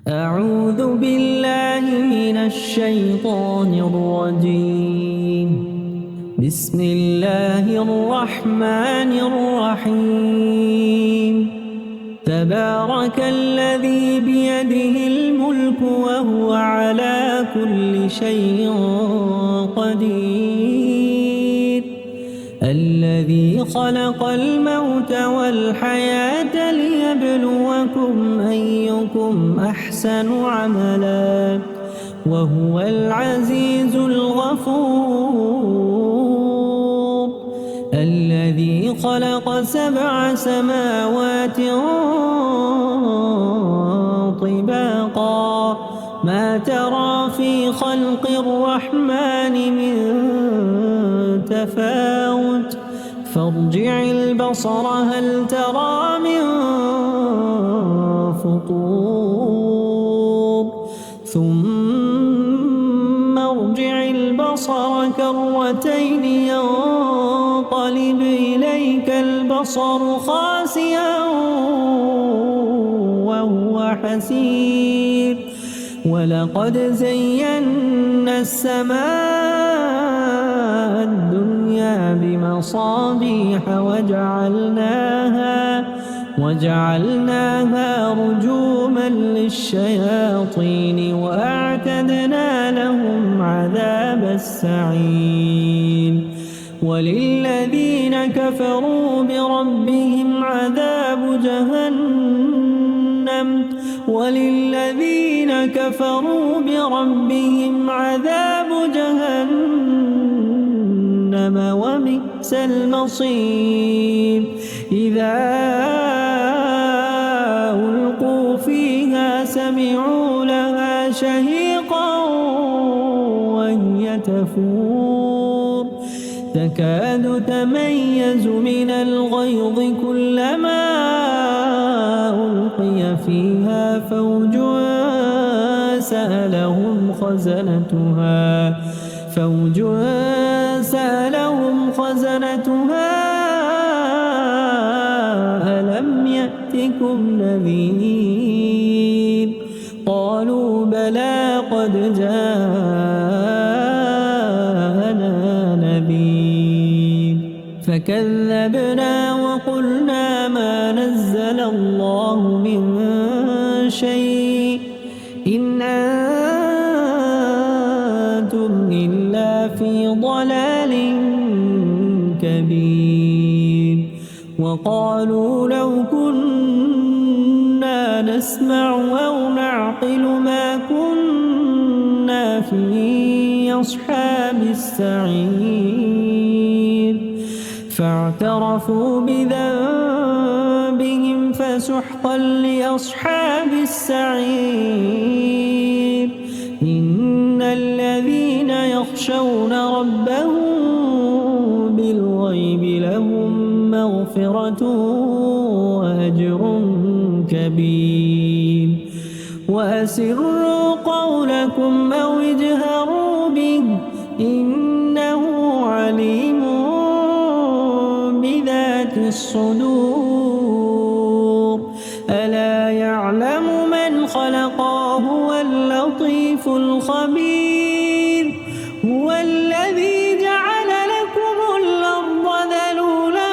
أعوذ بالله من الشيطان الرجيم. بسم الله الرحمن الرحيم. تبارك الذي بيده الملك وهو على كل شيء قدير. الذي خلق الموت والحياة ليبلوكم أيكم أحسن عملا وهو العزيز الغفور. الذي خلق 7 سماوات طباقا ما ترى في خلق الرحمن من تفاوت فارجع البصر هل ترى من فطور ثم ارجع البصر كرتين ينقلب إليك البصر خاسئا وهو حسير. ولقد زينا السماء الدنيا بمصابيح وجعلناها رجوما للشياطين وأعتدنا لهم عذاب السعير. وللذين كفروا بربهم عذاب جهنم وبئس المصير. إذا ألقوا فيها سمعوا لها شهيقا وهي تفور تكاد تميز من الغيظ كلما ألقي فيها فوج سألهم خزنتها ألم يأتكم نذير قالوا بلى قد جاءنا نذير فكذبنا وقلنا ما نزل الله من شيء إن أنتم إلا في ضلال كبير. وقالوا لو كنا نسمع أو نعقل ما كنا في أصحاب السعير. فاعترفوا بذنبهم فسحقا لأصحاب السعير. إن الذين يخشون ربهم بالغيب لهم مغفرة وأجر كبير. وأسروا قولكم أو اجهروا به إنه عليم بذات الصدور. ألا يعلم من خلق وهو اللطيف الخبير. هو الذي جعل لكم الأرض ذلولا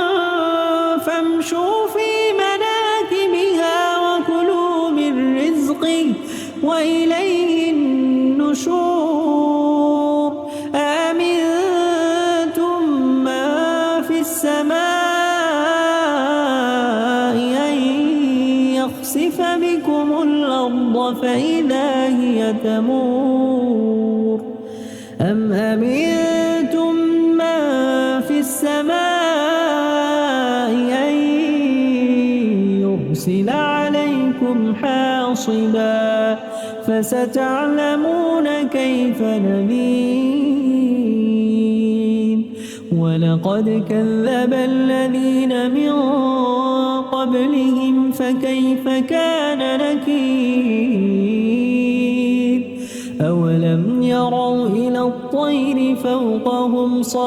فامشوا في مناكبها وكلوا من رزقه وإليه النشور. أأمنتم من في السماء أن يخسف بكم الأرض فإذا هي تمور أم أمنتم من في السماء أن يرسل عليكم حاصبا فستعلمون كيف نذير. ولقد كذب الذين من قبلهم فكيف كان نكير. أولم يروا إلى الطير فوقهم صافات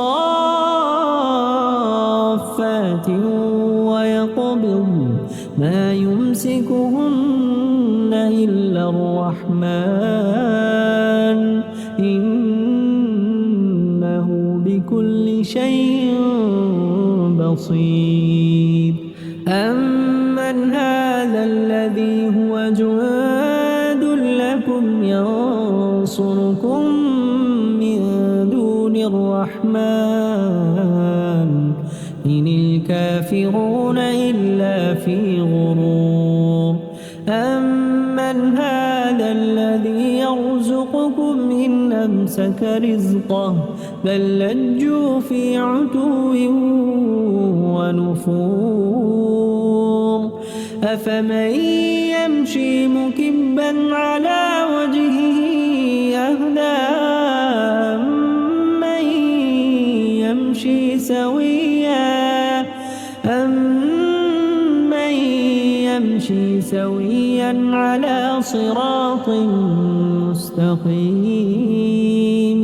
ويقبضن ما يمسكهن إلا إلا الرحمن إنه بكل شيء بصير أمن هذا الذي هو جواد لكم ينصركم من دون الرحمن إن الكافرون إلا في غرور أمن هذا الذي يرزقكم إن أمسك رزقه بل لجوا في عتو ونفور أفمن يمشي مكبا على وجهه أهدى أمن يمشي سويا على صراط مستقيم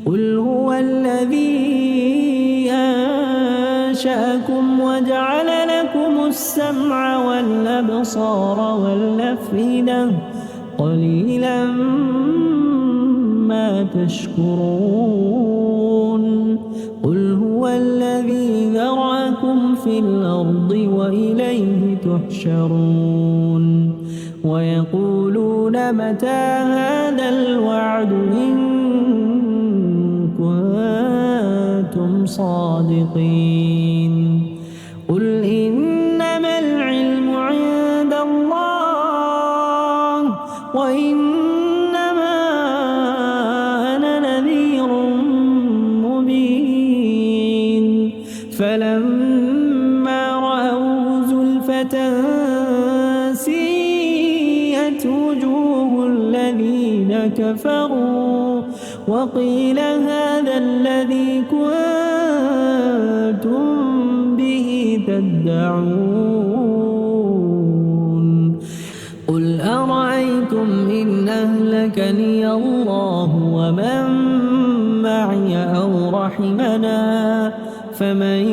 قل هو الذي أنشأكم وجعل لكم السمع والأبصار والأفئدة قليلا ما تشكرون قل هو الذي ذرأكم في الأرض وإليه تحشرون ويقولون متى هذا الوعد إن كنتم صادقين قل إنما العلم عند الله وإنما أنا نذير مبين فلما رأوا زلفة سيئت وجوه الذين كفروا وقيل هذا الذي كنتم به تدعون قل أرأيتم إن أهلكني الله ومن معي أو رحمنا فمن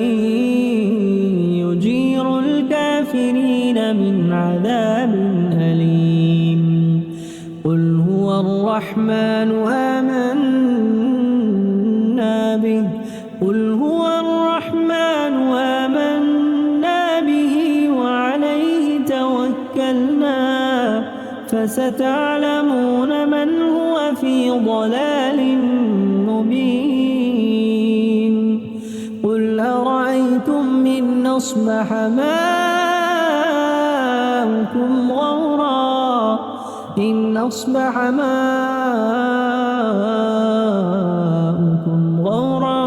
يجير الكافرين من عذاب أليم قل هو الرحمن آمنا به قل هو الرحمن آمنا به وعليه توكلنا فستعلمون من هو في ضلال مبين قل أرأيتم إن أصبح ماؤكم غورا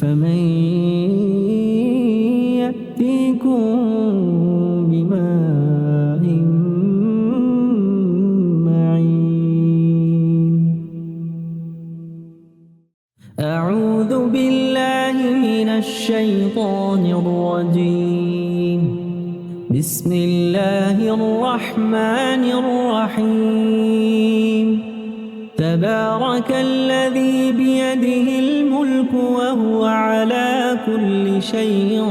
فمن يأتيكم بماء معين أعوذ بالله من الشيطان الرجيم بسم الله الرحمن الرحيم تبارك الذي بيده الملك وهو على كل شيء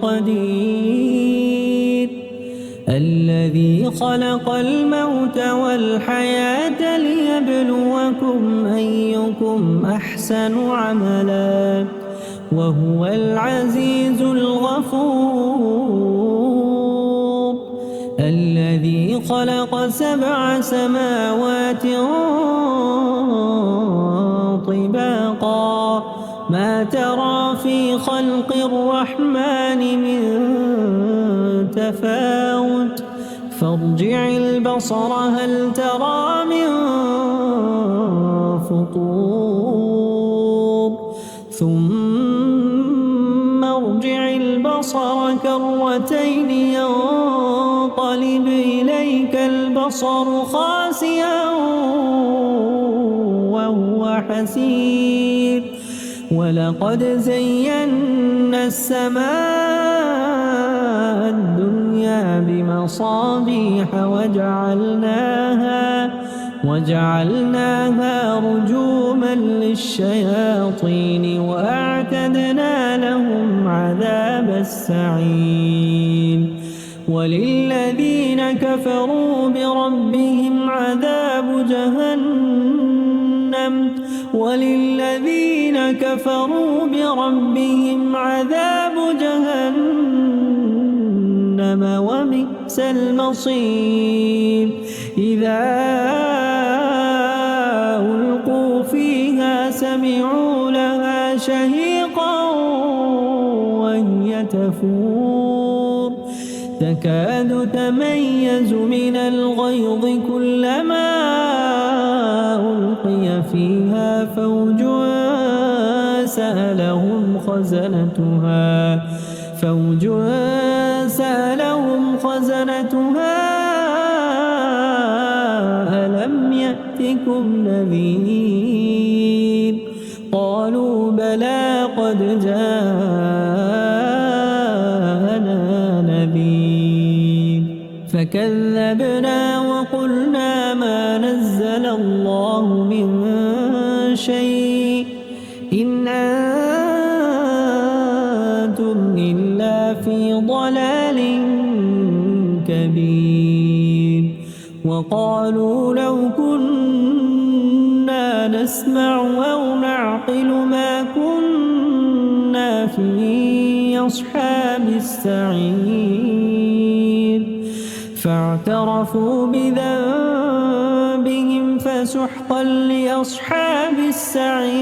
قدير الذي خلق الموت والحياة ليبلوكم أيكم أحسن عملا وهو العزيز الغفور الذي خلق 7 سماوات طباقا ما ترى في خلق الرحمن من تفاوت فارجع البصر هل ترى من فطور ثم ارجع البصر كرتين ينقلب إليك البصر خاسئا وهو حسير ولقد زينا السماء الدنيا بمصابيح وجعلناها رجوما للشياطين وأعتدنا لهم عذاب السعير وللذين كفروا بربهم عذاب جهنم وبئس المصير إذا ألقوا فيها سمعوا لها شهيقا وهي تفور تكاد تميز من الغيظ كلما ألقي فيها فوج سألهم خزنتها ألم يأتكم نذير قالوا بلى قد جاءنا نذير فكذبنا وقلنا ما نزل الله من شيء إن أنتم إلا في ضلال كبير وقالوا لو كنا نسمع أو نعقل ما كنا في أصحاب السعير فاعترفوا بذنبهم فسحقا لأصحاب السعير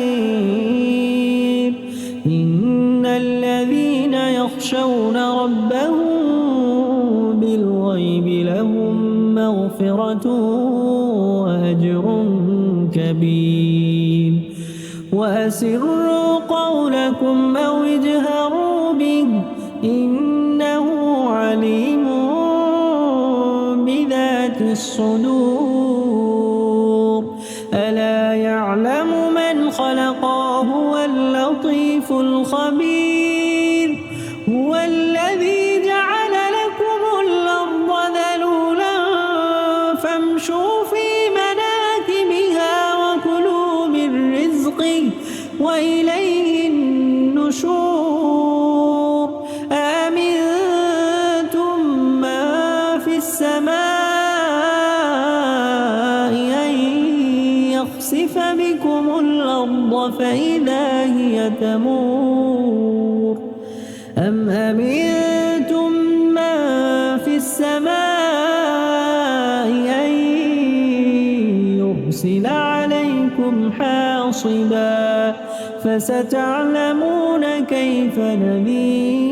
إن الذين يخشون ربهم بالغيب لهم مغفرة وأجر كبير وأسروا قولكم أو اجهروا به إنه عليم بذات الصدور ألا يعلم من خلق وهو اللطيف الخبير هو الذي جعل لكم الأرض ذلولا فامشوا في مناكبها وكلوا من رزقه وإليه النشور أأمنتم من في السماء أن يخسف بكم الأرض فإذا هي تمور أم أمنتم من في السماء أن يرسل عليكم حاصبا فستعلمون كيف نذير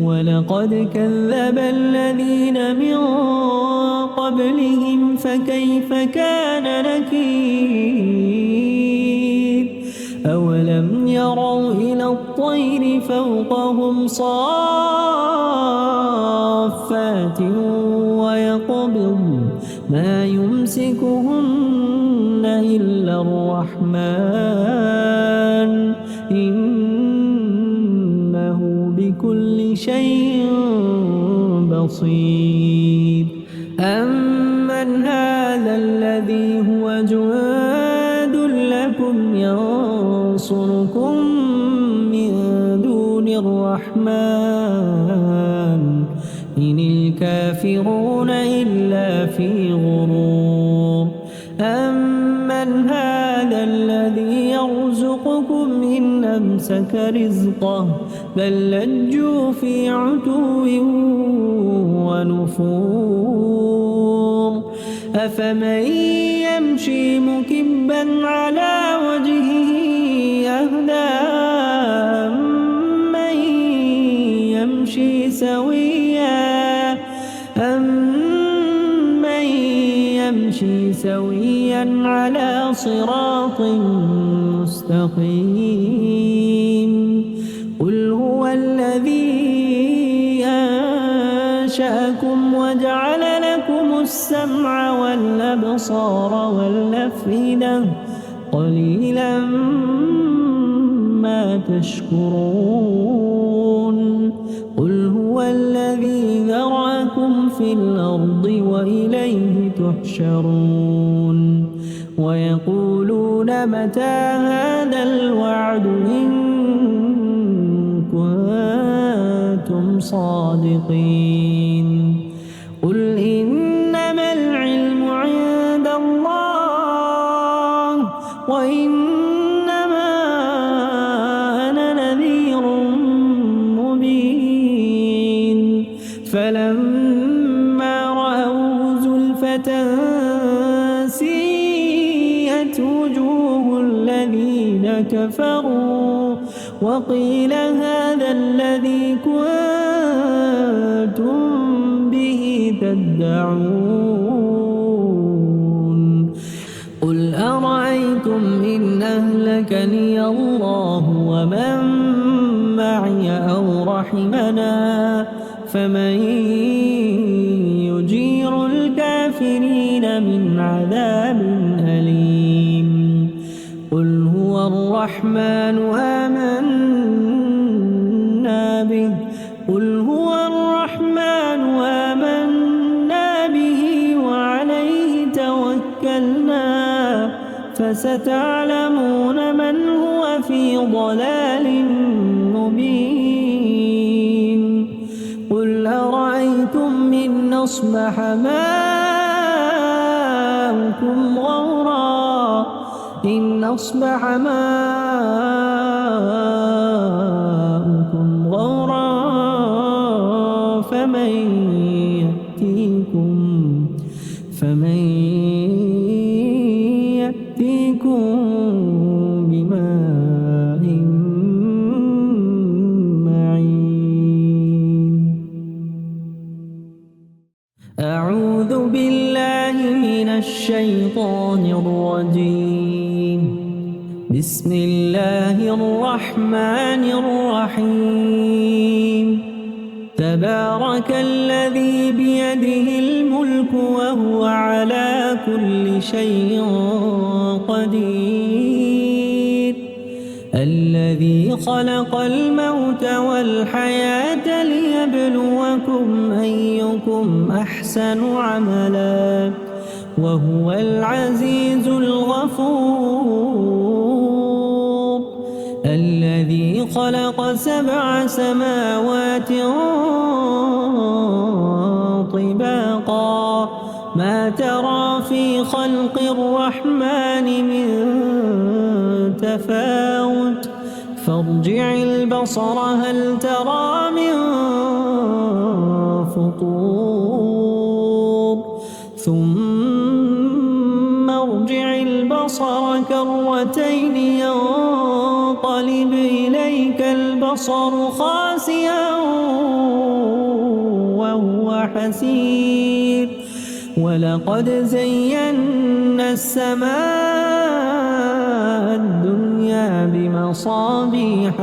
ولقد كذب الذين من قبلهم فكيف كان نكير أولم يروا إلى الطير فوقهم صافات ويقبض ما يمسكهن إلا الرحمن إنه بكل شيء بصير أمن هذا الذي هو جواد لكم ينصركم من دون الرحمن إن الكافرون إلا في غرور أمن هذا الذي يرزقكم إن أمسك رزقه بل لجوا في عتو ونفور أفمن يمشي مكبا على وجهه أهدى أمن يمشي سويا على صراط مستقيم قل هو الذي أنشأكم وجعل لكم السمع والأبصار والأفئدة قليلا ما تشكرون قل هو الذي ذرأكم في الأرض وإليه تحشرون ويقولون متى هذا الوعد إن كنتم صادقين قل إنما العلم عند الله وإنما أنا نذير مبين فلما رأوا زلفة سيئت وجوه الذين كفروا وقيل هذا الذي كنتم به تدعون قل أرأيتم إن أهلكني الله ومن معي أو رحمنا فمن يجير الكافرين من عذاب أليم قل هو الرحمن آمنا به قل هو الرحمن آمنا به وعليه توكلنا فستعلمون من هو في ضلال مبين قل أرأيتم إن أصبح ماؤكم غورا إن أصبح ماؤكم غورا فمن يأتيكم بماء معين أعوذ بالله من الشيطان الرجيم بسم الله الرحمن الرحيم تبارك الذي بيده الملك وهو على كل شيء قدير الذي خلق الموت والحياة ليبلوكم أيكم أحسن عملا وهو العزيز الغفور الذي خلق 7 سماوات طباقا ما ترى في خلق الرحمن من تفاوت فارجع البصر هل ترى من فطور ثم ارجع البصر كرتين ينقلب إليك البصر خاسئا وهو حسير ولقد زينا السماء الدنيا بمصابيح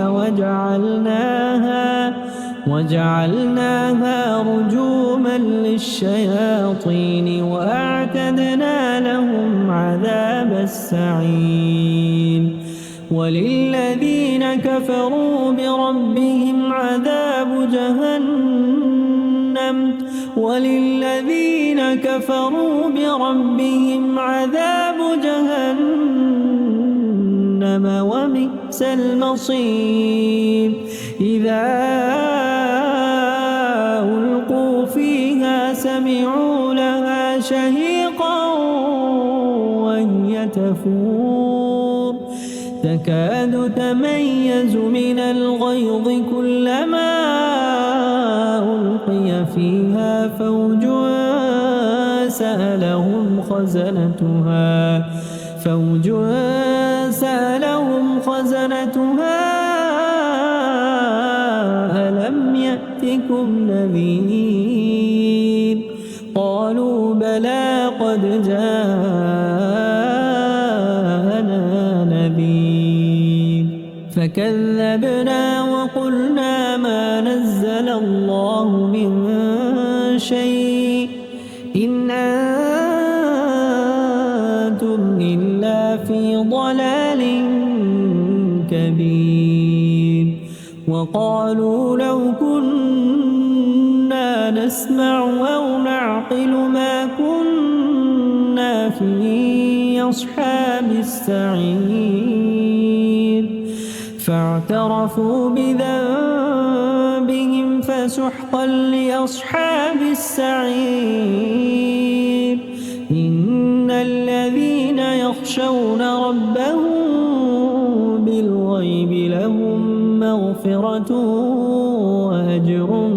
وجعلناها رجوما للشياطين وأعتدنا لهم عذاب السعير وللذين كفروا بربهم عذاب جهنم وبئس المصير إذا ألقوا فيها سمعوا لها شهيقا وهي تفور تكاد تميز من الغيظ كلما ألقي فيها فوج سألهم خزنتها ألم يأتكم نذير قالوا بلى قد جاءنا نذير فكذبنا وقلنا ما نزل الله من شيء إن أنتم إلا في ضلال كبير وقالوا لو كنا نسمع أو نعقل ما كنا في أصحاب السعير فاعترفوا بذنبهم فسحقا لأصحاب السعير إن الذين يخشون ربهم بالغيب لهم مغفرة وأجر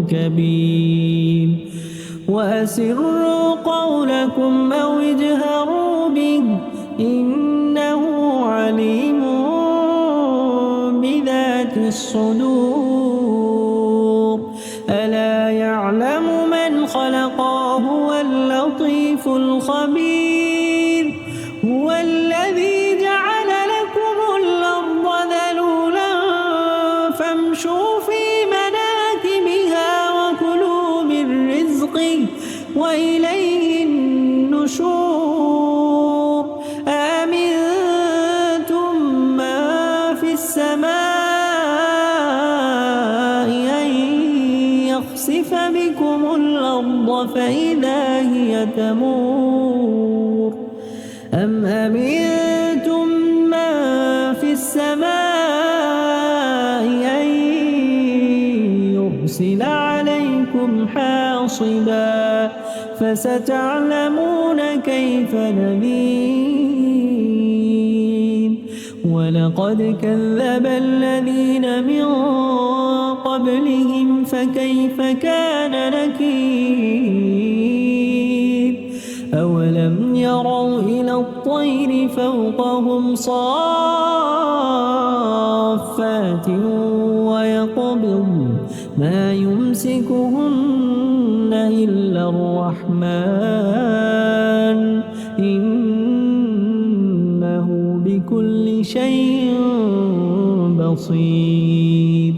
كبير وأسروا قولكم أو اجهروا به إنه عليم بذات الصدور ألا يعلم من خلق وهو اللطيف الخبير هو الذي جعل لكم الأرض ذلولا فامشوا في مناكبها وكلوا من رزقه وإليه النشور أأمنتم من في السماء أن يخسف بكم الأرض فإذا هي تمور أم أمنتم من في السماء أن يرسل عليكم حاصبا فستعلمون كيف نذير ولقد كذب الذين من قبلهم فكيف كان نكير أولم يروا إلى الطير فوقهم صافات ويقبض ما يمسكهن إلا الرحمن إنه بكل شيء بصير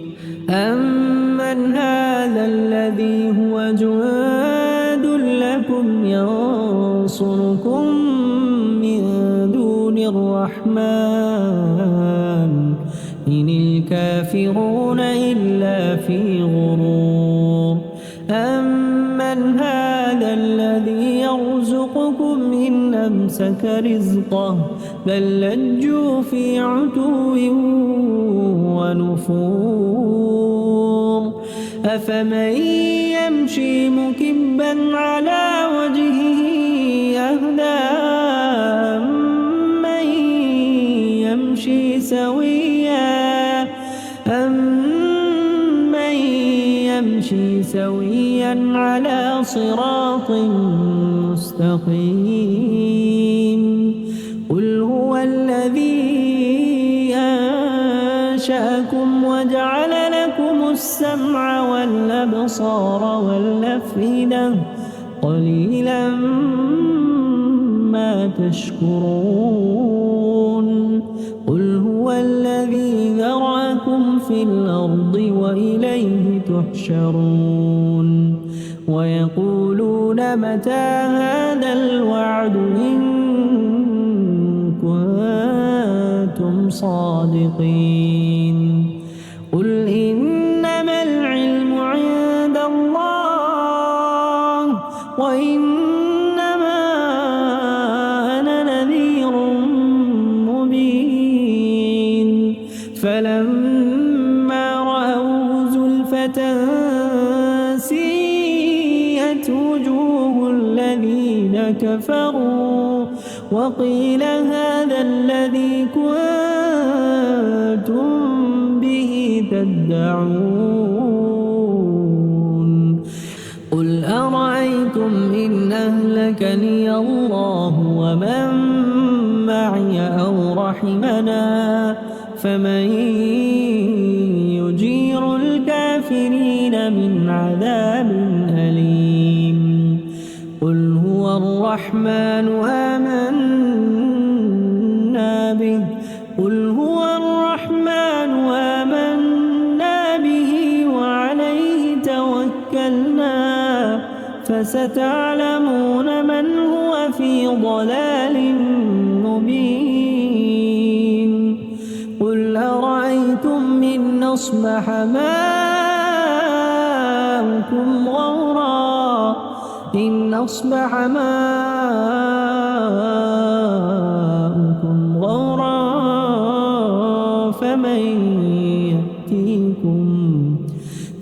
أمن هذا الذي هو جواد لكم ينصركم من دون الرحمن إن الكافرون إلا في غرور أمن هذا الذي يرزقكم إن أمسك رزقه بل لجوا في عتو ونفور أفمن يمشي مكبا على وجهه أهدى أمن يمشي سويا على صراط مستقيم قل هو الذي أنشأكم وجعل لكم السمع والأبصار والأفئدة قليلا ما تشكرون قل هو الذي ذرأكم في الأرض وإليه تحشرون ويقولون متى هذا الوعد إن كنتم صادقين قل إنما العلم عند الله وإنما أنا نذير مبين فلما رأوا زلفة سيئت وجوه الذين كفروا وقيل هذا الذي كنتم به تدعون قل أرأيتم إن أهلكني الله ومن معي أو رحمنا فمن يجير الكافرين من عذاب أليم قل هو الرحمن آمنا به قل هو الرحمن آمنا به وعليه توكلنا فستعلمون من هو في ضلال مبين قل أرأيتم إن أصبح ماؤكم غورا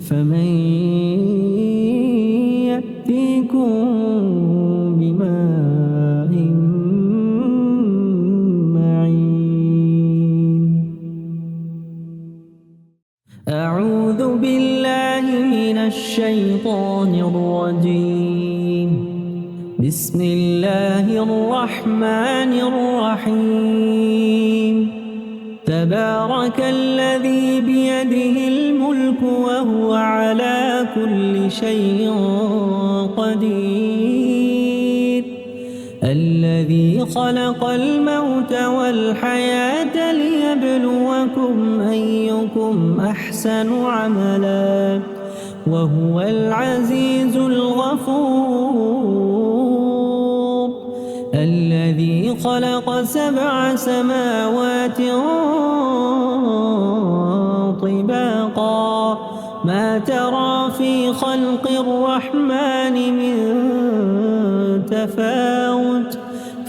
فمن أعوذ بالله من الشيطان الرجيم. بسم الله الرحمن الرحيم. تبارك الذي بيده الملك وهو على كل شيء قدير. الذي خلق الموت والحياة ليبلوكم أيكم أحسن عملا وهو العزيز الغفور. الذي خلق 7 سماوات طباقا ما ترى في خلق الرحمن من تفاوت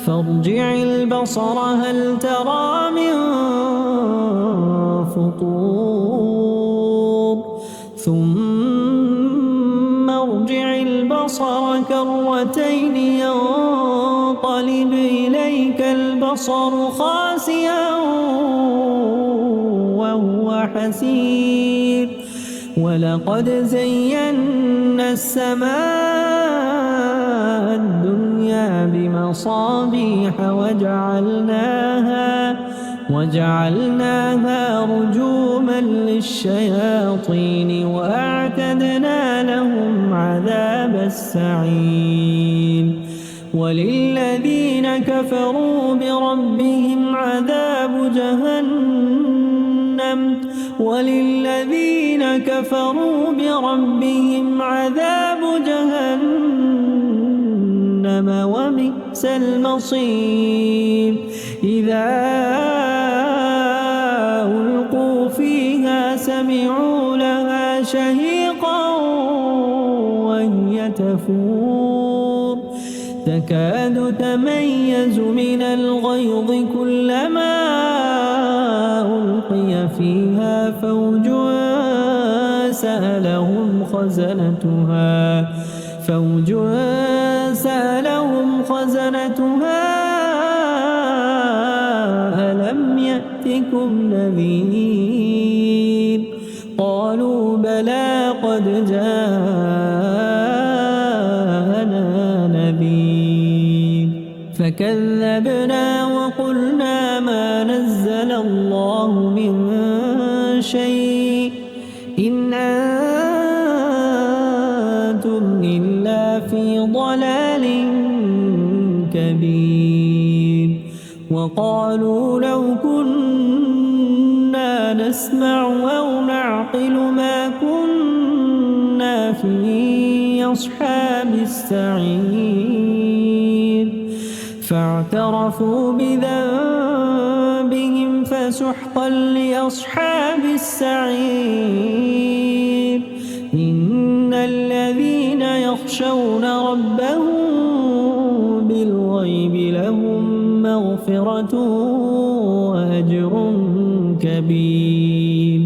فارجع البصر هل ترى من فطور ثم ارجع البصر كرتين ينقلب إليك البصر خاسئا وهو حسير. ولقد زينا السماء الدنيا بمصابيح وجعلناها رجوما للشياطين وأعتدنا لهم عذاب السعير. وللذين كفروا بربهم عذاب جهنم وبئس المصير. إذا ألقوا فيها سمعوا لها شهيقا وهي تفور تكاد تميز من الغيظ كلما ألقي فيها فوج سألهم خزنتها ألم يأتكم نذير قالوا بلى قد جاءنا نذير فكذبنا وقلنا ما نزل الله من شيء إن أنتم إلا في ضلال كبير. وقالوا لو كنا نسمع أو نعقل ما كنا في أصحاب السعير فاعترفوا بذنبهم فسحقا لأصحاب السعير. إن الذين يخشون ربهم بالغيب لهم مغفرة وأجر كبير.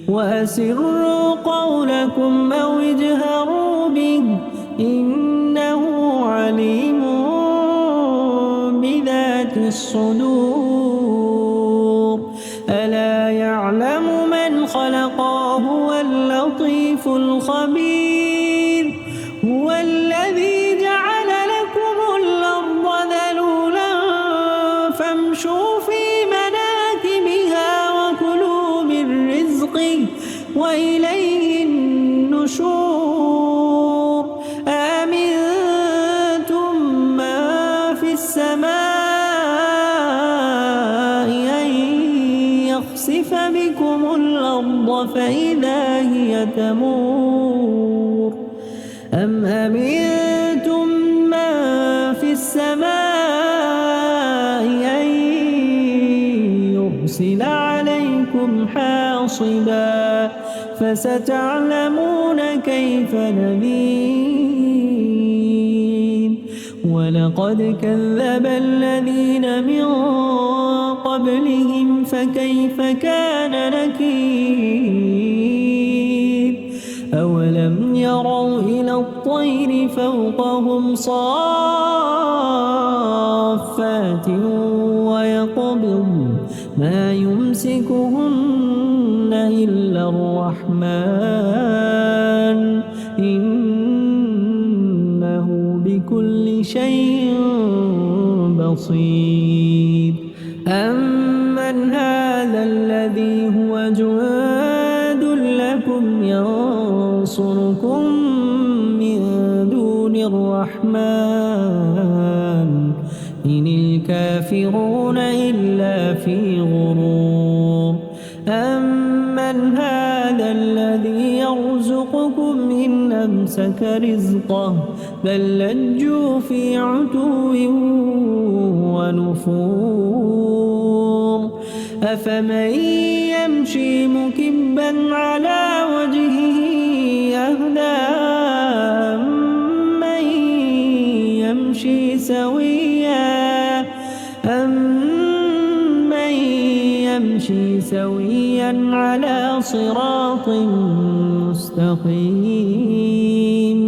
وأسروا قولكم أو اجهروا به إنه عليم بذات الصدور. ألا يعلم من خلق وهو اللطيف الخبير. هو الذي جعل لكم الأرض ذلولا فامشوا في مناكبها وكلوا من رزقه وإليه النشور. آمنتم من في السماء أن يخسف بكم الأرض فإذا هي تمور أم أمنتم من في السماء أن يرسل عليكم حاصبا فستعلمون كيف نذير. ولقد كذب الذين من قبلهم فكيف كان نكير. أولم يروا إلى الطير فوقهم صافات ويقبض ما يمسكهن إلا الرحمن إنه بكل شيء بصير أمن هذا الذي هو جند لكم ينصركم من دون الرحمن إن الكافرون إلا في غرور أمن هذا الذي يرزقكم إن أمسك رزقه بل لجوا في عتو ونفور أفمن يمشي مكبا على وجهه أهدى أمن يمشي سويا على صراط مستقيم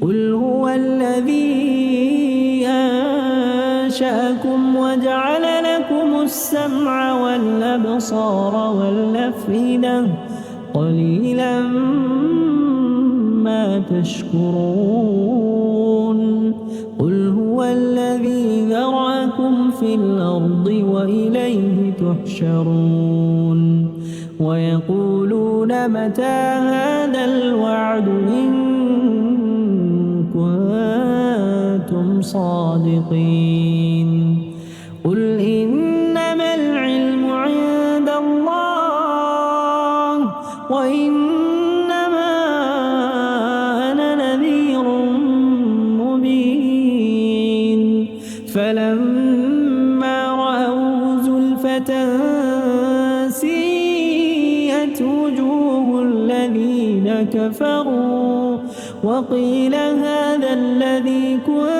قل هو الذي أنشأكم وجعل لكم السمع والأبصار والأفئدة قليلا ما تشكرون قل هو الذي ذرأكم في الأرض وإليه تحشرون ويقولون متى هذا الوعد إن كنتم صادقين قل إنما العلم عند الله وإنما أنا نذير مبين فلما رأوا زلفة سيئت وجوه الذين كفروا وقيل هذا الذي كنتم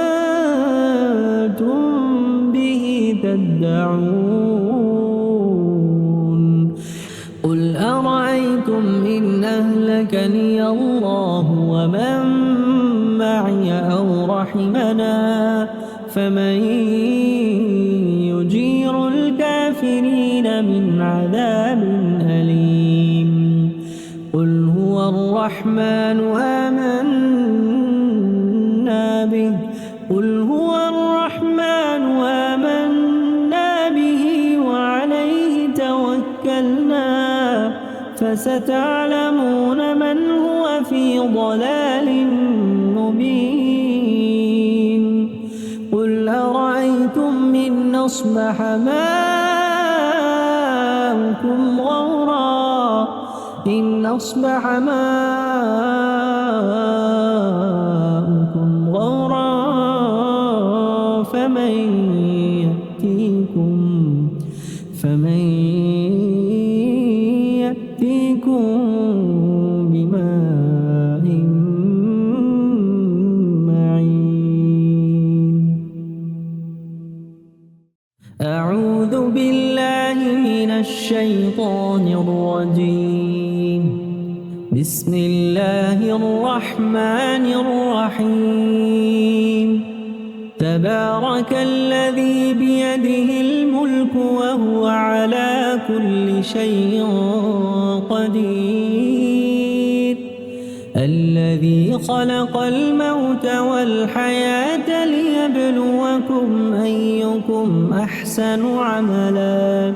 به تدعون قل أرأيتم إن أهلكني الله ومن معي أو رحمنا فمن يجير الكافرين من عذاب أليم قل هو الرحمن آمنا به قل هو الرحمن آمنا به وعليه توكلنا فستعلمون من هو في ضلال مبين قل أرأيتم إن أصبح ماؤكم غورا فمن يأتيكم بماء معين أعوذ بالله من الشيطان الرجيم بسم الله الرحمن الرحيم تبارك الذي بيده الملك وهو على كل شيء قدير الذي خلق الموت والحياة ليبلوكم أيكم أحسن عملا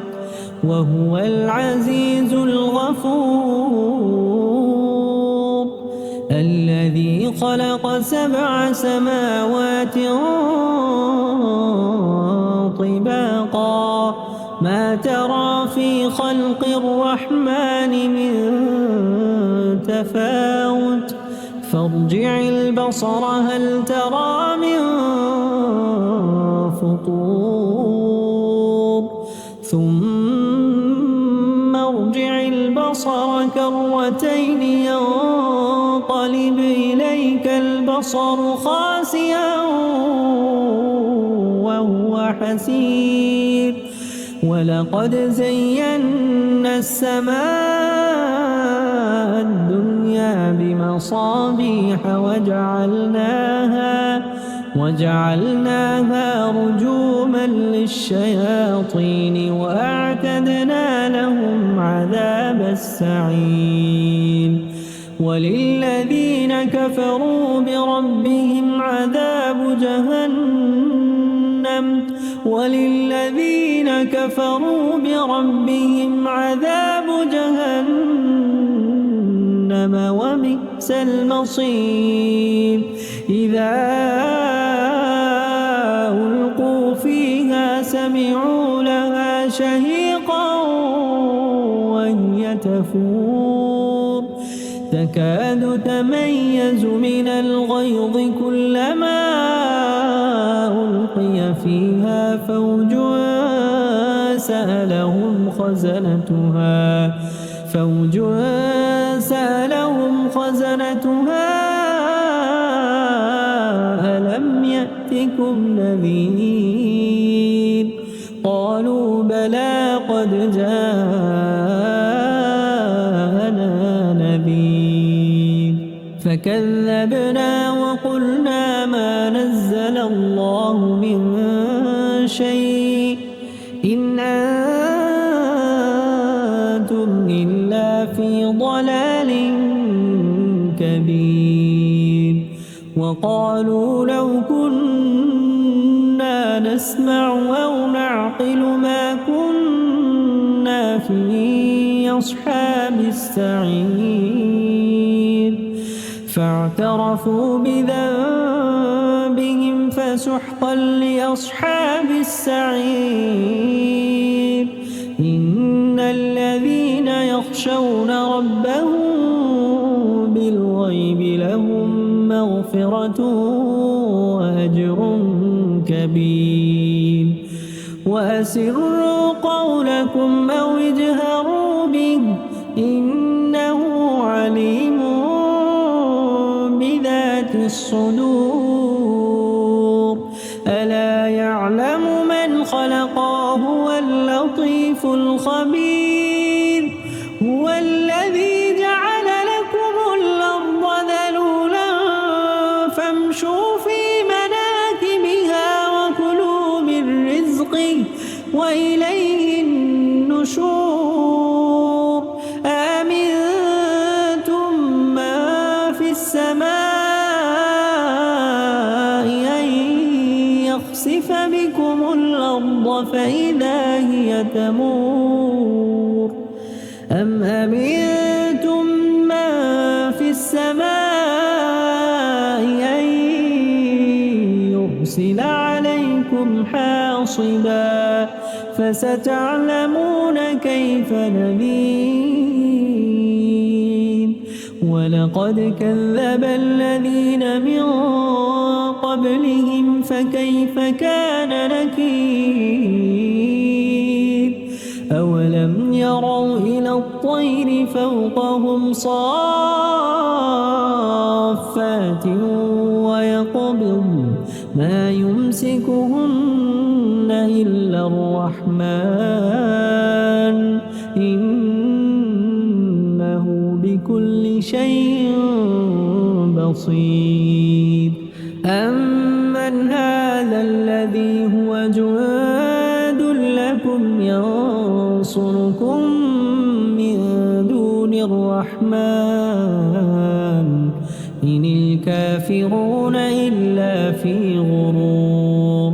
وهو العزيز الغفور الذي خلق 7 سماوات طباقا ما ترى في خلق الرحمن من تفاوت فارجع البصر هل ترى من فطور ثم ارجع البصر كرتين ينقلب إليك البصر خاسئا وهو حسير ولقد زينا السماء الدنيا بمصابيح وجعلناها رجوما للشياطين وأعتدنا لهم عذاب السعير وللذين كفروا بربهم عذاب جهنم وبئس المصير إذا ألقوا فيها سمعوا لها شهيقا وهي تفور تكاد تميز من الغيظ كلما ألقي فيها فوج سألهم خزنتها ألم يأتكم نذير قالوا بلى قد جاءنا نذير فكذبنا وقلنا ما نزل الله من شيء إن أنتم إلا في ضلال كبير وقالوا لو كنا نسمع أو نعقل ما كنا في أصحاب السعير فاعترفوا بذنبهم فسحقا لأصحاب السعير إن الذين يخشون ربهم بالغيب لهم مغفرة وأجر كبير وأسروا قولكم أو اجهروا به إنه عليم بذات الصدور ألا يعلم من خلق وهو اللطيف الخبير هو الذي جعل لكم الأرض ذلولا فامشوا في مناكبها وكلوا من رزقه وإليه النشور أأمنتم من في السماء أن يخسف بكم الأرض فإذا هي تمور أم أمنتم من في السماء أن يرسل عليكم حاصبا فستعلمون كيف نذير ولقد كذب الذين من قبلهم فكيف كان نكير أولم يروا إلى الطير فوقهم صافات ويقبض ما يمسكهن إلا الرحمن إنه بكل شيء بصير أمن هذا الذي هو جواد لكم ينصركم من دون الرحمن إن الكافرون إلا في غرور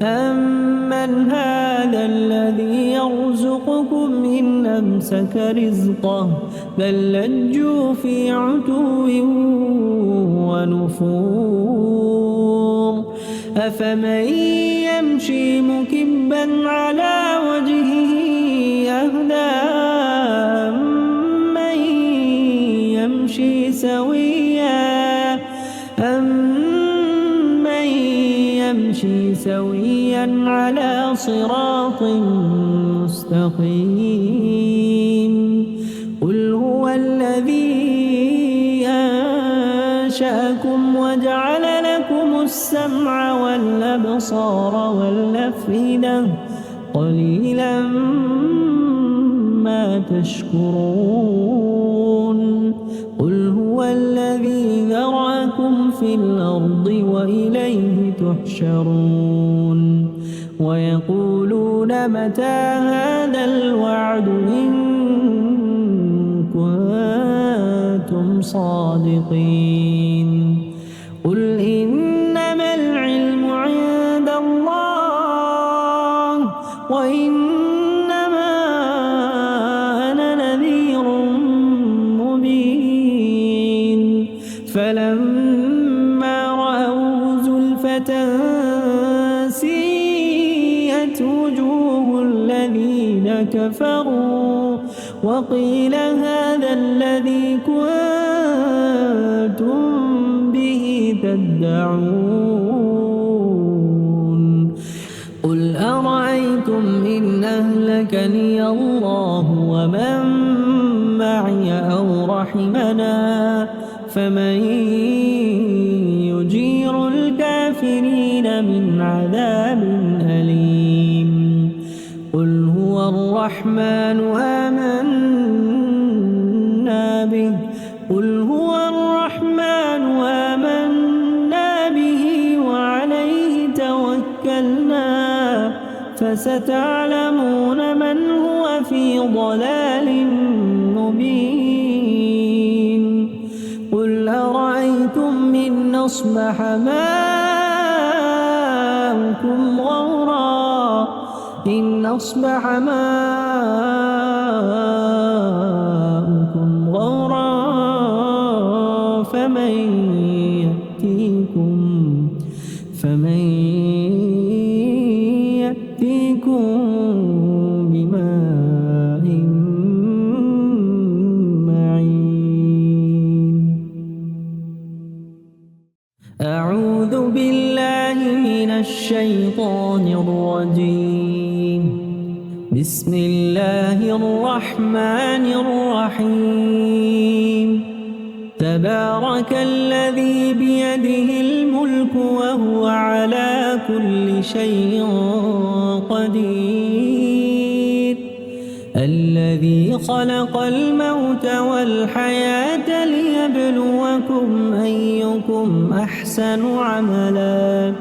أمن هذا الذي يرزقكم إن أمسك رزقه بل لجوا في عتو ونفور أفمن يمشي مكبا على وجهه أهدى أمن يمشي سويا على صراط مستقيم قل هو الذي أنشأكم وجعل لكم السمع والأبصار والأفئدة قليلا ما تشكرون قل هو الذي ذرأكم في الأرض وإليه تحشرون ويقولون متى هذا الوعد إن كنتم صادقين قل إنما العلم عند الله وإنما أنا نذير مبين فلما رأوا زلفة سيئت وجوه الذين كفروا وقيل هذا الذي كنتم به تدعون قل أرأيتم إن أهلكني الله ومن معي أو رحمنا فمن يجير الكافرين من عذاب أليم قل هو الرحمن آمنا به قل هو الرحمن آمنا به وعليه توكلنا فستعلمون من هو في ضلال مبين قل أرأيتم إن أصبح ماؤكم غورا إن أصبح ماؤكم غورا فمن يأتيكم بماء معين أعوذ بالله من الشيطان الرجيم بسم الله الرحمن الرحيم تبارك الذي بيده الملك وهو على كل شيء قدير الذي خلق الموت والحياة ليبلوكم أيكم أحسن عملا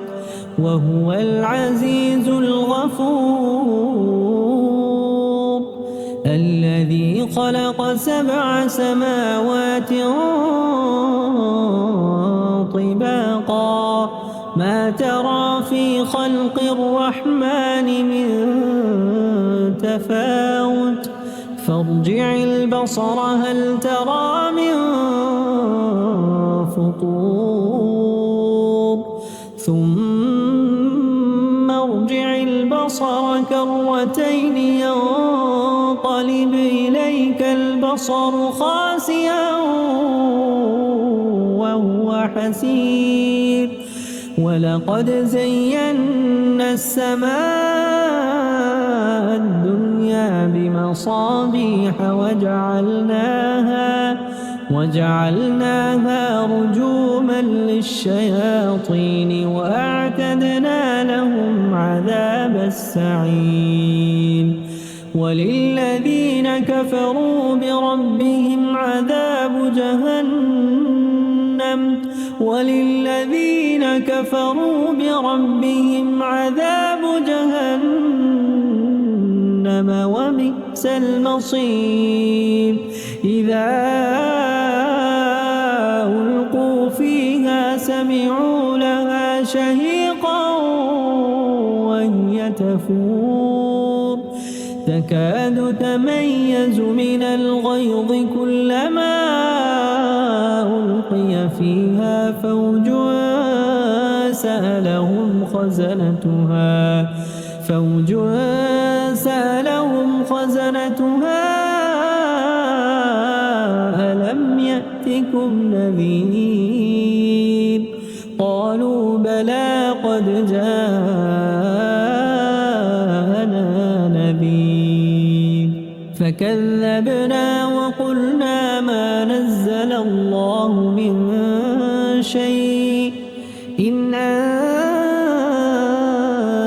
وهو العزيز الغفور الذي خلق 7 سماوات طباقا ما ترى في خلق الرحمن من تفاوت فارجع البصر هل ترى من فطور ثم ارجع البصر كرتين ينقلب إليك البصر خاسئا وهو حسير ولقد زينا السماء الدنيا بمصابيح وجعلناها رجوما للشياطين وأعتدنا لهم عذاب السعير وللذين كفروا بربهم عذاب جهنم وبئس المصير إذا ألقوا فيها سمعوا لها شهيقا وهي تفور تكاد تميز من الغيظ كلما ألقي فيها فوج سألهم خزنتها ألم يأتكم نذير قالوا بلى قد جاءنا نذير فكذبنا وقلنا ما نزل الله من شيء إن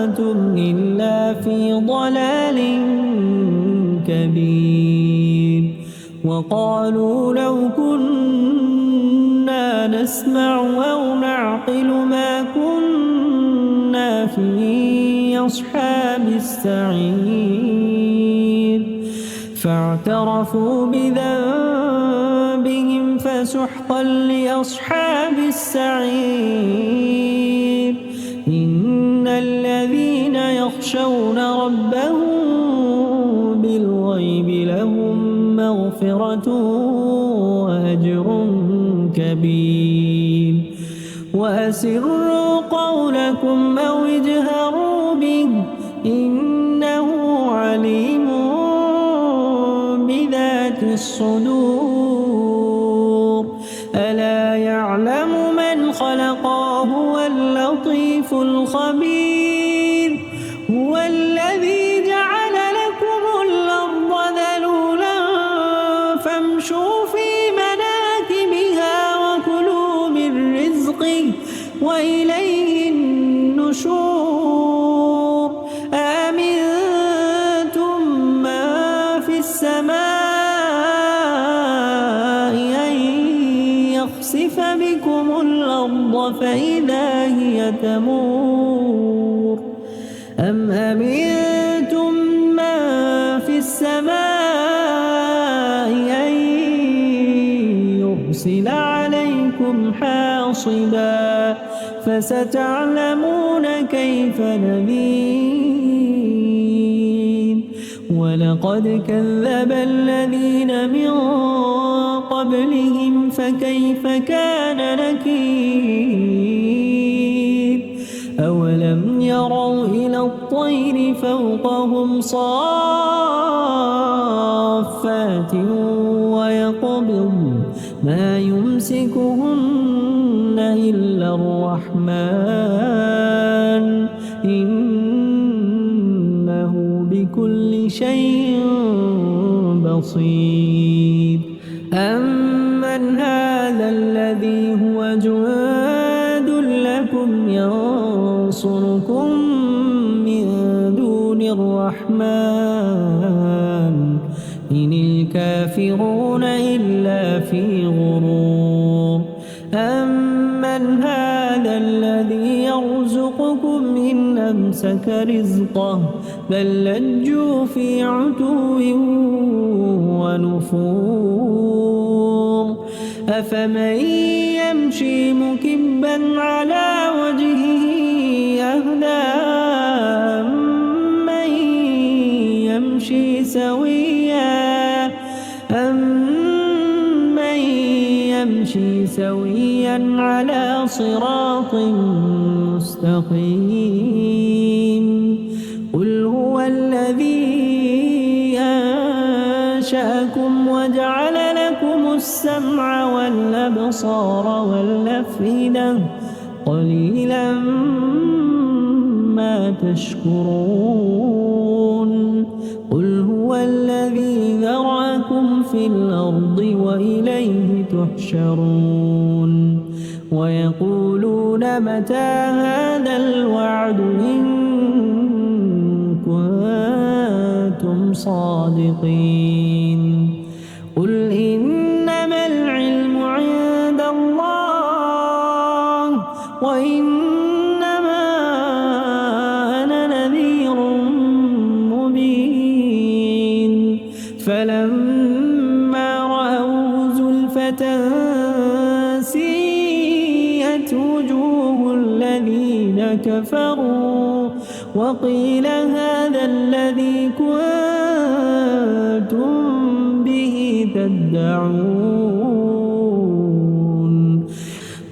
أنتم إلا في ضلال كبير وقالوا لو كنا نسمع أو نعقل ما كنا في أصحاب السعير فاعترفوا بذنبهم فسحقا لأصحاب السعير إن الذين يخشون ربهم بالغيب لهم مغفرة وأجر كبير وأسروا قولكم أو اجهروا به إنه عليم بذات الصدور ألا يعلم من خلق وهو اللطيف الخبير هو الذي جعل لكم الأرض ذلولا فامشوا في مناكبها وكلوا من رزقه وإليه النشور أأمنتم من في السماء أن يخسف بكم الأرض فإذا هي تمور أم أمنتم من في السماء أن يرسل عليكم حاصبا فستعلمون كيف نذير ولقد كذب الذين من قبلهم فكيف كان نكير أولم يروا إلى الطير فوقهم صافات ويقبض ما يمسكهن إلا الرحمن إنه بكل شيء بصير أمن هذا الذي هو جواد لكم ينصركم من دون الرحمن إن الكافرون إلا في غرور أمن هذا الذي يرزقكم إن أمسك رزقه بل لجوا في عتو ونفور أفمن يمشي مكبا على وجهه أهدى أمن يمشي سويا على صراط مستقيم قل هو الذي أنشأكم وجعل لكم السمع والأبصار والأفئدة قليلا ما تشكرون قل هو الذي ذرأكم في الأرض وإليه تحشرون ويقولون متى هذا الوعد إن كنتم صادقين قل إنما العلم عند الله وإنما أنا نذير مبين فلما رأوا زلفة سيئت وجوه الذين كفروا وقيل هذا الذي كنتم به تدعون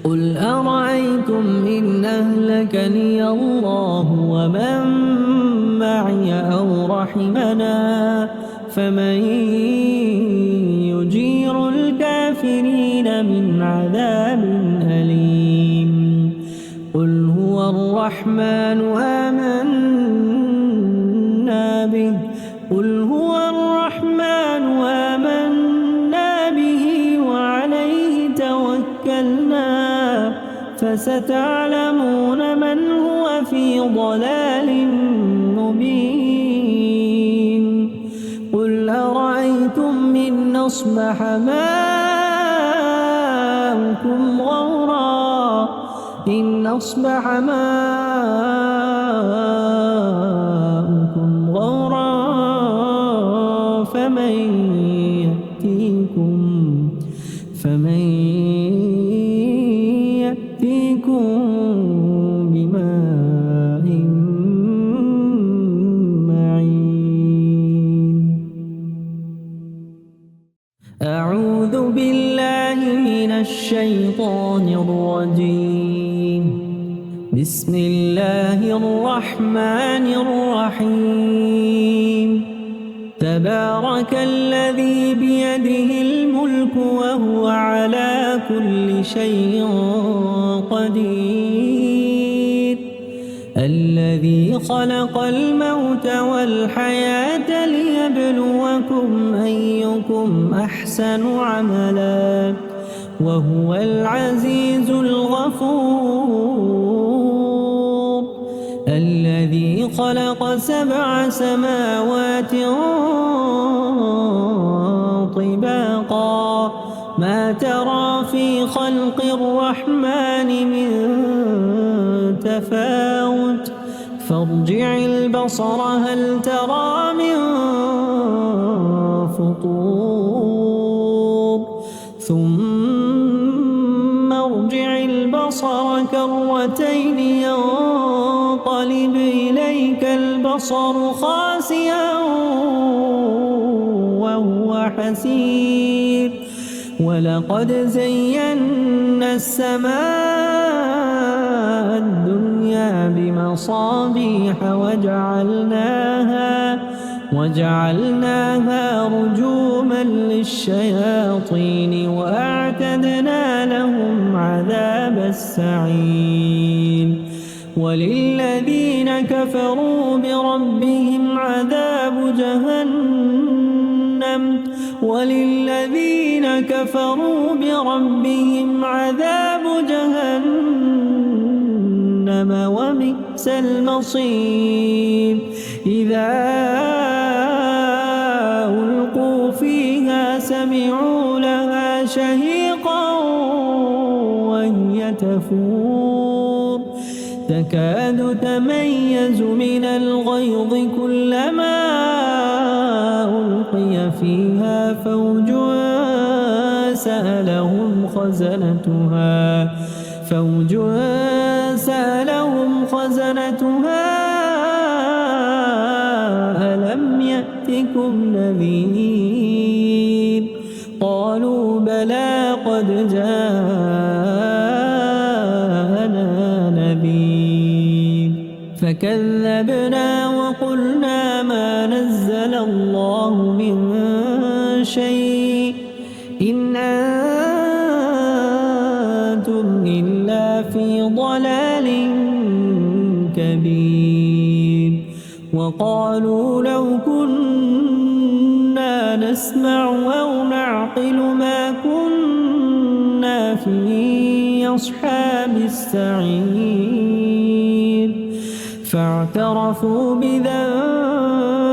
قل أرأيتم إن أهلكني الله ومن معي أو رحمنا فمن يجير الكافرين من عذاب أليم قل هو الرحمن آمنا به قل هو الرحمن آمنا به وعليه توكلنا فستعلمون من هو في ضلال مبين قل أرأيتم إن أصبح ماؤكم غورا إن أصبح ماؤكم غورا فمن يأتيكم بماء معين. أعوذ بالله من الشيطان الرجيم. بسم الله الرحمن الرحيم. تبارك الذي بيده الملك وهو على كل شيء قدير. الذي خلق الموت والحياة ليبلوكم أيكم أحسن عملا وهو العزيز الغفور. الذي خلق 7 سماوات طباقا ما ترى في خلق الرحمن من تفاوت فارجع البصر هل ترى من فطور ثم ارجع البصر كرتين ينقلب إليك البصر خاسئا وهو حسير. ولقد زينا السماء الدنيا بمصابيح وجعلناها رجوما للشياطين وأعتدنا لهم عذاب السعير. وللذين كفروا بربهم عذاب جهنم وبئس المصير. إذا ألقوا فيها سمعوا لها شهيقا وهي تفور تكاد تميز من الغيظ كلما ألقي فيها فوج سألهم خزنتها ألم يأتكم نذير قالوا بلى قد جاءنا نذير فكذبنا وقلنا ما نزل الله من شيء إن أنتم إلا في ضلال كبير. وقالوا لو كنا نسمع أو نعقل ما كنا في أصحاب السعير فاعترفوا بذنبهم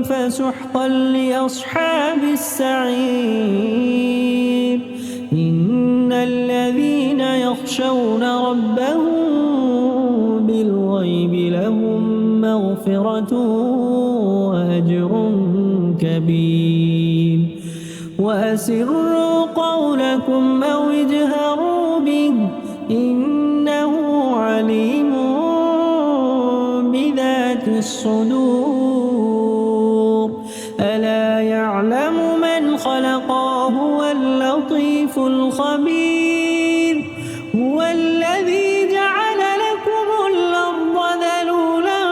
فسحقا لأصحاب السعير. إن الذين يخشون ربهم بالغيب لهم مغفرة وأجر كبير. وأسروا قولكم أو اجهروا به إنه عليم بذات الصدور. ألا يعلم من خلق وهو اللطيف الخبير. هو الذي جعل لكم الأرض ذلولا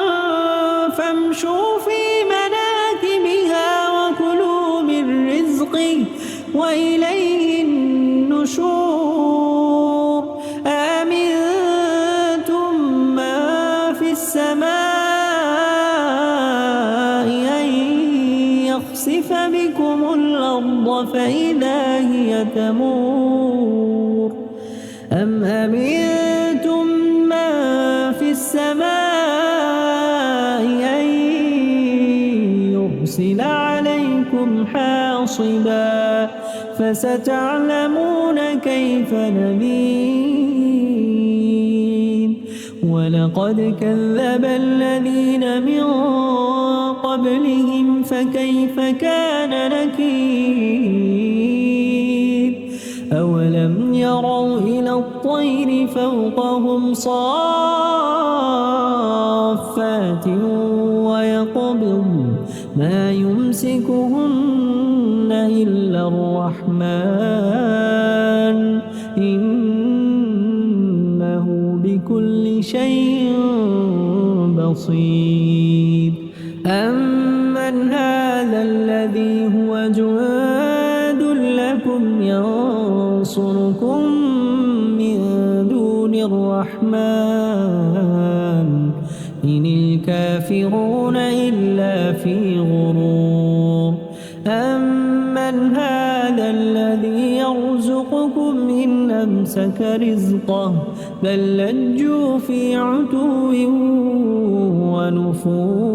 فامشوا في مناكبها وكلوا من رزقه وإليه النشور. أأمنتم من في السماء أن يخسف بكم الأرض فإذا هي تمور أم أمنتم من في السماء أن يرسل عليكم حاصبا فستعلمون كيف نذير. ولقد كذب الذين من قبلهم فكيف كان نكير أولم يروا إلى الطير فوقهم صافات ويقبض ما يمسكهن إلا الرحمن إنه بكل شيء بصير أمن هذا الذي هو جواد لكم ينصركم من دون الرحمن إن الكافرون إلا في غرور أمن هذا الذي يرزقكم إن أمسك رزقه بل لجوا في عتو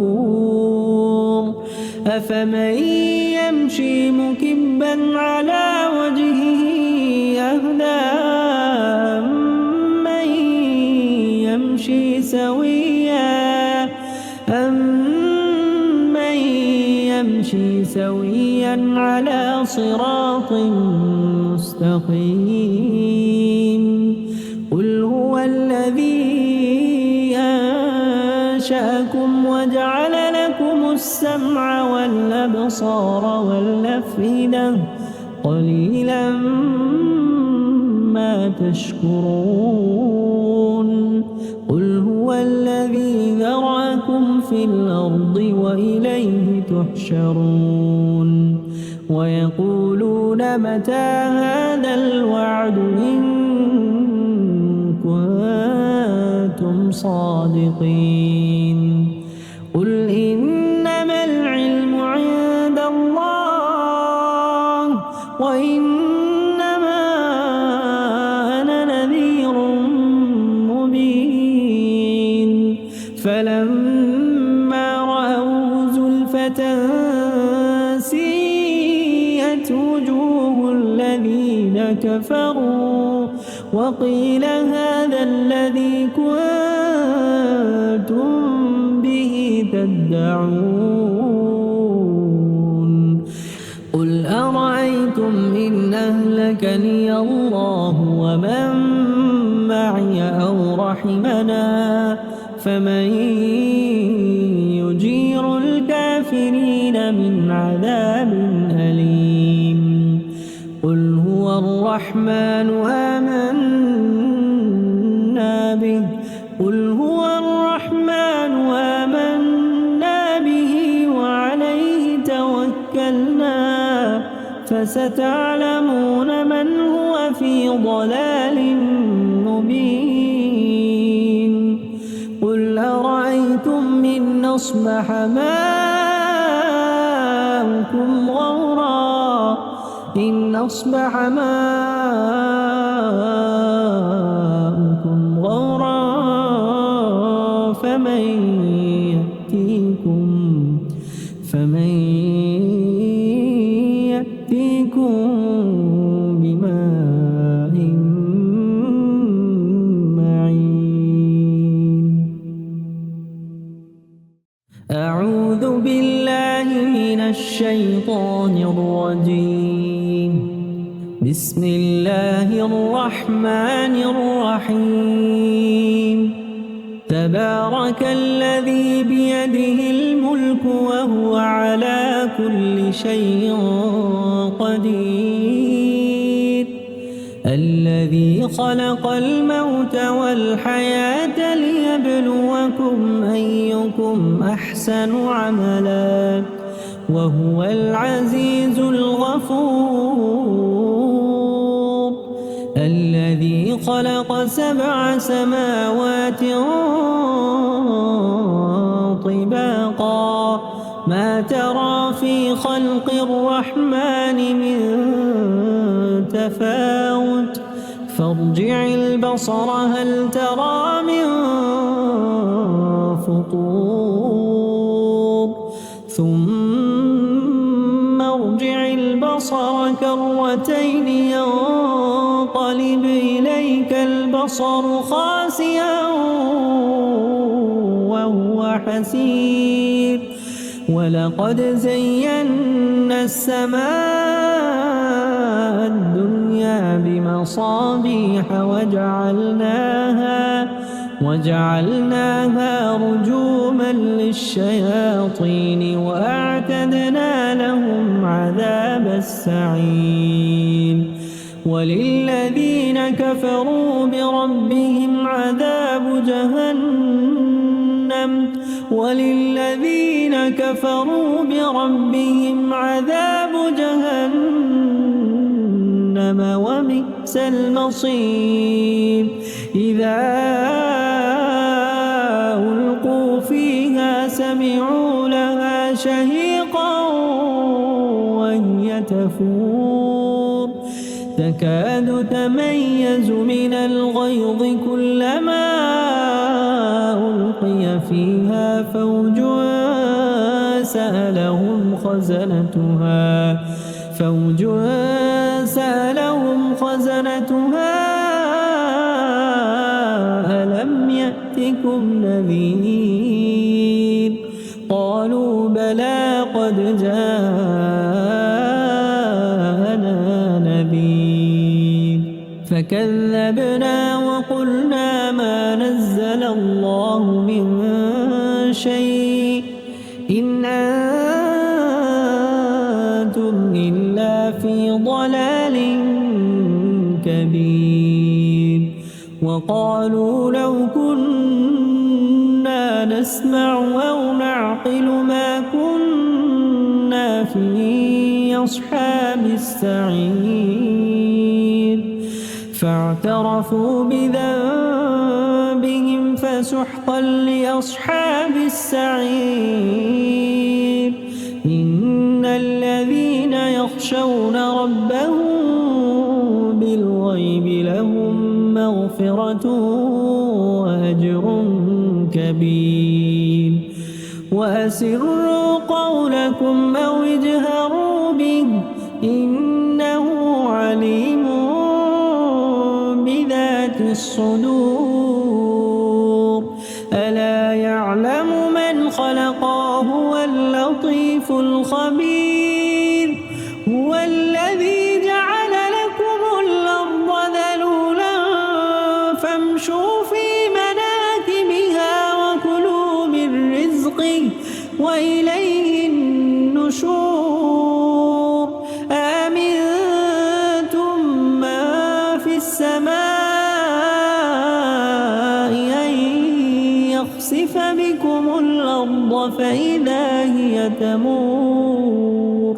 ونفور أفمن يمشي مكبا على وجهه أهدى أمن يمشي سويا على صراط مستقيم قل هو الذي أنشأكم وجعل لكم السمع والأبصار والأفئدة قليلا ما تشكرون قل هو الذي ذرأكم في الأرض وإليه تحشرون ويقولون متى هذا الوعد إن كنتم صادقين قل إنما العلم عند الله وإنما أنا نذير مبين فلما رأوا زلفة سيئت وجوه الذين كفروا وقيل هذا الذي كنتم به تدعون قل أرأيتم إن أهلكني الله ومن معي أو رحمنا فمن يجير الكافرين من عذاب أليم قل هو الرحمن آمنا به قل هو الرحمن آمنا به وعليه توكلنا فستعلمون من هو في ضلال مبين قل أرأيتم إن أصبح ماؤكم غورا فمن يأتيكم بماء معين أعوذ بالله من الشيطان الرجيم بسم الله الرحمن الرحيم تبارك الذي بيده الملك وهو على كل شيء قدير الذي خلق الموت والحياة ليبلوكم أيكم أحسن عملا وهو العزيز الغفور الذي خلق 7 سماوات طباقا ما ترى في خلق الرحمن من تفاوت فارجع البصر هل ترى من فطور ثم ارجع البصر كرتين ينقلب إليك البصر خاسئا حسير ولقد زينا السماء الدنيا بمصابيح وجعلناها رجوما للشياطين وأعتدنا لهم عذاب السعير وللذين كفروا بربهم عذاب جهنم وبئس المصير إذا ألقوا فيها سمعوا لها شهيقا وهي تفور تكاد تميز من الغيظ كلما ألقي فيها فوج سألهم خزنتها ألم يأتكم نذير قالوا بلى قد جاءنا نذير فكذبنا وقلنا ما نزل الله من شيء إن أنتم إلا في ضلال كبير وقالوا لو كنا نسمع أو نعقل ما كنا في أصحاب السعير فاعترفوا بذنبهم فسحقا لأصحاب السعير إن الذين يخشون ربهم بالغيب لهم مغفرة وأجر كبير وأسروا قولكم أو اجهروا به إنه عليم بذات الصدور ألا يعلم من خلق وهو اللطيف الخبير هو الذي جعل لكم الأرض ذلولا فامشوا في مناكبها وكلوا من رزقه وإليه النشور أأمنتم من في السماء أن يخسف بكم الأرض فإذا هي تمور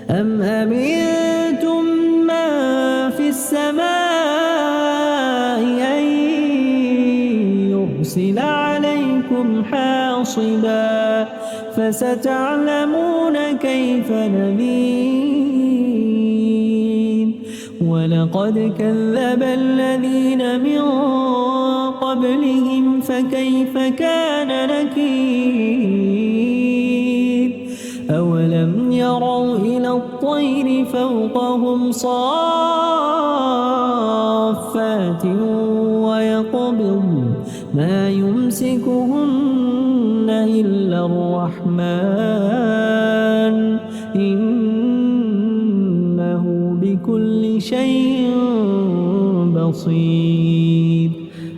أم أمنتم من في السماء أن يرسل عليكم حاصبا فستعلمون كيف نذير ولقد كذب الذين من قبلهم فكيف كان نكير أولم يروا إلى الطير فوقهم صافات ويقبض ما يمسكهن إلا الرحمن إنه بكل شيء بصير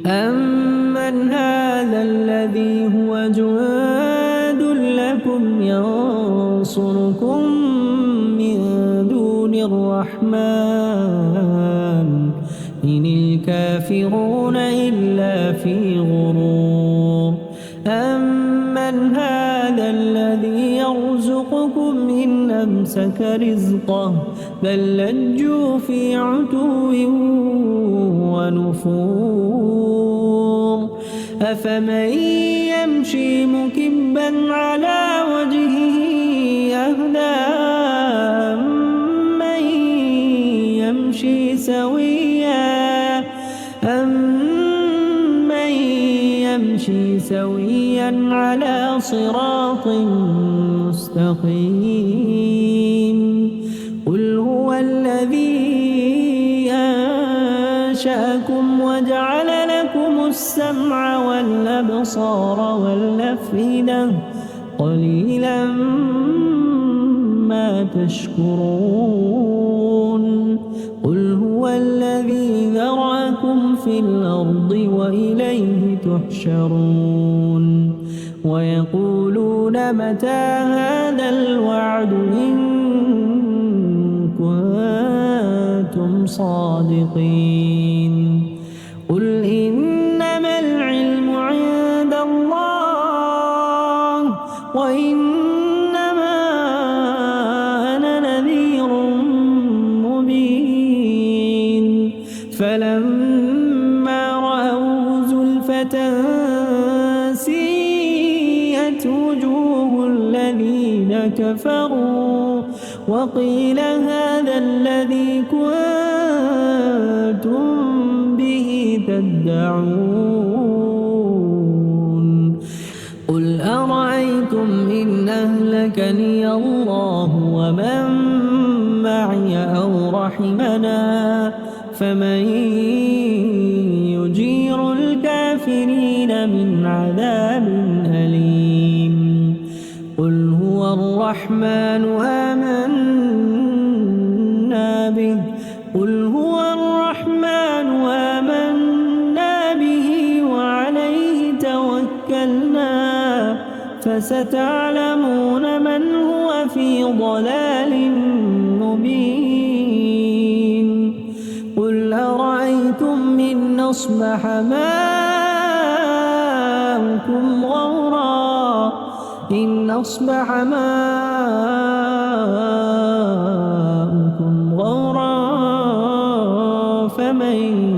أمن هذا الذي هو جواد لكم ينصركم من دون الرحمن إن الكافرون إلا في غرور أمن هذا الذي يرزقكم إن أمسك رزقه بل لجوا في عتو ونفور أفمن يمشي مكبا على وجهه أهدى أمن يمشي سويا على صراط مستقيم قل هو الذي أنشأكم خلقكم وجعل لكم السمع والأبصار والأفئدة قليلا ما تشكرون قل هو الذي ذرأكم في الأرض وإليه تحشرون ويقولون متى هذا الوعد إن كنتم صادقين قل إنما العلم عند الله وإنما أنا نذير مبين فلما رأوا زلفة سيئت وجوه الذين كفروا وقيل هذا الذي كنتم به تدعون قل أرأيتم إن أهلكني الله ومن معي أو رحمنا فمن يجير الكافرين من عذاب أليم قل هو الرحمن آمنا به قل هو الرحمن آمنا به وعليه توكلنا فستعلمون من هو في ضلال مبين قل أرأيتم إن أصبح ماؤكم غورا فمن